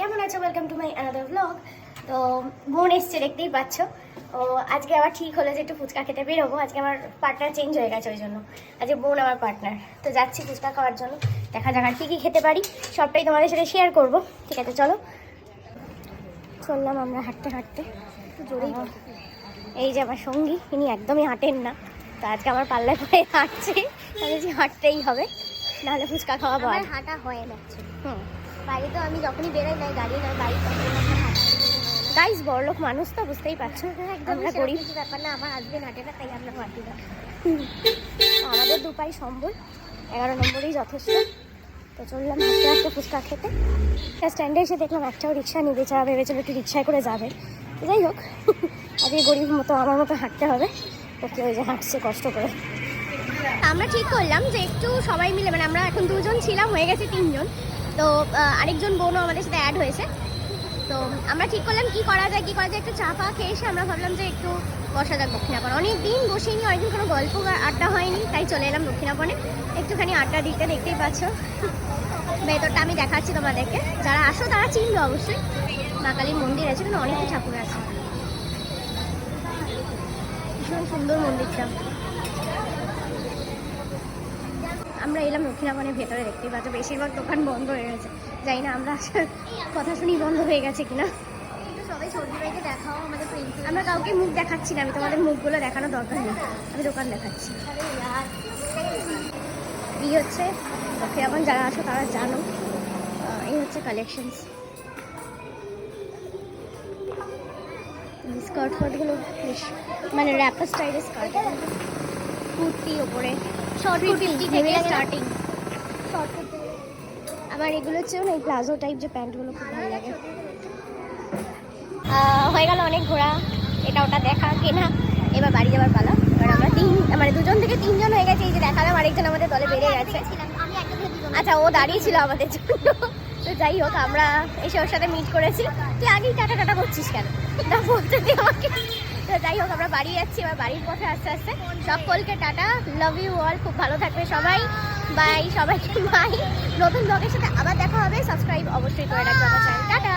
কেমন আছো? Welcome to my another blog. তো বোন এসছে, দেখতেই পাচ্ছ। ও আজকে আবার ঠিক হলো যে একটু ফুচকা খেতে বেরোবো। আজকে আমার পার্টনার চেঞ্জ হয়ে গেছে, ওই জন্য আজকে বোন আমার পার্টনার। তো যাচ্ছি ফুচকা খাওয়ার জন্য। দেখা যাক আর কী কী খেতে পারি, সবটাই তোমাদের সাথে শেয়ার করবো। ঠিক আছে, চলো। চললাম আমরা হাঁটতে হাঁটতে। জোরেই এই যে আমার সঙ্গী, ইনি একদমই হাঁটেন না, তো আজকে আমার পাল্লায় পরে হাঁটছে। আমি যে হাঁটতেই হবে, নাহলে ফুচকা খাওয়া বন্ধ। হাঁটা হয় না। বাড়িতে আমি যখনই বেরোই না, গাড়ি না বাইক, গাইস বড়লোক মানুষ তো, বুঝতেই পারছো। আমরা গরিব ব্যাপার না, আমার হাজবেন্ড হাঁটে না, তাই আমরা হাঁটি না। আমাদের দুপাই সম্বল, 11 নম্বরেই যথেষ্ট। তো চললাম হাঁটতে হাঁটতে ফুচকা খেতে। স্ট্যান্ডে এসে দেখলাম একটাও রিক্সা নিয়ে, বেচারা ভেবেছিল একটু রিক্সায় করে যাবে। যাই হোক, আজকে গরিব মতো আমার মতো হাঁটতে হবে। ওকে ওই যে হাঁটছে কষ্ট করে। আমরা ঠিক করলাম যে একটু সবাই মিলে, মানে আমরা এখন 2 জন ছিলাম, হয়ে গেছে 3 জন। তো আরেকজন বোনও আমাদের সাথে অ্যাড হয়েছে। তো আমরা ঠিক করলাম কি করা যায় একটু চা পা খেয়ে এসে আমরা ভাবলাম যে একটু বসা যাক দক্ষিণাপনে। অনেকদিন বসেনি, অনেকদিন কোনো গল্প আড্ডা হয়নি, তাই চলে এলাম দক্ষিণাপনে একটুখানি আড্ডা দিতে। দেখতেই পাচ্ছ ভেতরটা আমি দেখাচ্ছি তোমাদেরকে। যারা আসো তারা চিনবে অবশ্যই। মা কালীর মন্দির আছে, কিন্তু অনেক ঠাকুর আছে। ভীষণ সুন্দর মন্দিরটা। আমরা এলাম দক্ষিণাপনের ভেতরে, দেখতেই পাচ্ছ বেশিরভাগ দোকান বন্ধ হয়ে গেছে। জানি না আমরা আসার কথা শুনি বন্ধ হয়ে গেছে কিনা। সবাই সর্দি ভাইকে দেখাও, আমাদের প্রিন্সিপাল। আমরা কাউকে মুখ দেখাচ্ছি না, আমি তোমাদের মুখগুলো দেখানোর দরকার নেই, আমি দোকান দেখাচ্ছি। এই হচ্ছে দক্ষিণাপন, যারা আসো তারা জানো। এই হচ্ছে কালেকশনস। স্কার্ট ফার্টগুলো বেশ, মানে র্যাপার স্টাইলের স্কার্ট, কুর্তি ওপরে শর্ট 350 থেকে স্টার্টিং। আমার এগুলো হচ্ছেও না, এই প্লাজো টাইপ যে প্যান্টগুলো খুব ভালো লাগে। হয়ে গেল অনেক ঘোরা, এটা ওটা দেখা কেনা, এবার বাড়ি যাবার পালা। এবার আমরা মানে 2 জন থেকে 3 জন হয়ে গেছে। এই যে দেখালাম আরেকজন আমাদের দলে বেড়ে গেছে। আচ্ছা, ও দাঁড়িয়ে ছিল আমাদের জন্য। তো যাই হোক, আমরা এসে ওর সাথে মিট করেছি। তুই আগেই টাটা টাটা করছিস কেন, তা বলতে দিই আমাকে। তো যাই হোক, আমরা বাড়ি যাচ্ছি। এবার বাড়ির পথে আস্তে আস্তে সকলকে টাটা, লাভ ইউ অল, খুব ভালো থাকবে সবাই, বাই সবাইকে বাই। নতুন ব্লগের সাথে আবার দেখা হবে, সাবস্ক্রাইব অবশ্যই করে রাখবে আমার চ্যানেল। টাটা।